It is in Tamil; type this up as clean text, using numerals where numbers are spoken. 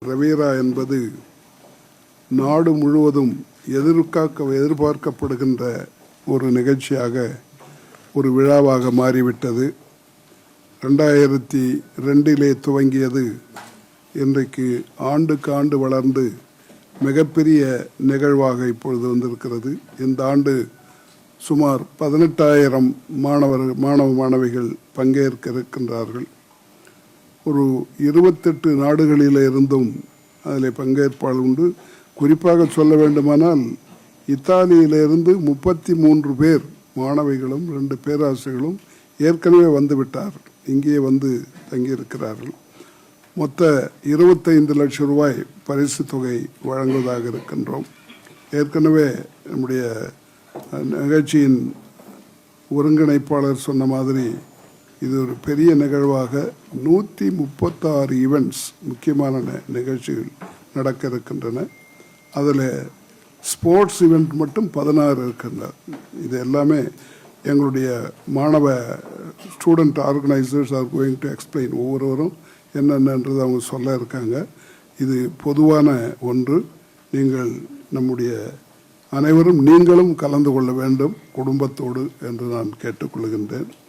ரவீரா என்பது நாடு முழுவதும் எதிர்பார்க்கப்படுகின்ற ஒரு நிகழ்ச்சியாக, ஒரு விழாவாக மாறிவிட்டது. 2002 துவங்கியது இன்றைக்கு ஆண்டுக்கு ஆண்டு வளர்ந்து மிகப்பெரிய நிகழ்வாக இப்பொழுது வந்திருக்கிறது. இந்த ஆண்டு சுமார் 18,000 மாணவிகள் பங்கேற்க இருக்கின்றார்கள். ஒரு 28 நாடுகளில் இருந்தும் அதில் பங்கேற்பாளர் உண்டு. குறிப்பாக சொல்ல வேண்டுமானால் இத்தாலியிலிருந்து 33 பேர் மாணவிகளும் 2 பேராசிரியர்களும் ஏற்கனவே வந்துவிட்டார்கள். இங்கே வந்து தங்கியிருக்கிறார்கள். மொத்த 25 லட்சம் ரூபாய் பரிசு தொகை வழங்குவதாக இருக்கின்றோம். ஏற்கனவே நம்முடைய நிகழ்ச்சியின் ஒருங்கிணைப்பாளர் சொன்ன மாதிரி இது ஒரு பெரிய நிகழ்வாக 136 ஈவெண்ட்ஸ், முக்கியமான நிகழ்ச்சிகள் நடக்க இருக்கின்றன. அதில் ஸ்போர்ட்ஸ் ஈவெண்ட் மட்டும் 16 இருக்கின்றன. இது எல்லாமே எங்களுடைய மாணவ student organisers are going to explain. ஒவ்வொருவரும் என்னென்னன்றது அவங்க சொல்ல இருக்காங்க. இது பொதுவான ஒன்று. நீங்கள் நம்முடைய அனைவரும் நீங்களும் கலந்து கொள்ள வேண்டும் குடும்பத்தோடு என்று நான் கேட்டுக்கொள்கின்றேன்.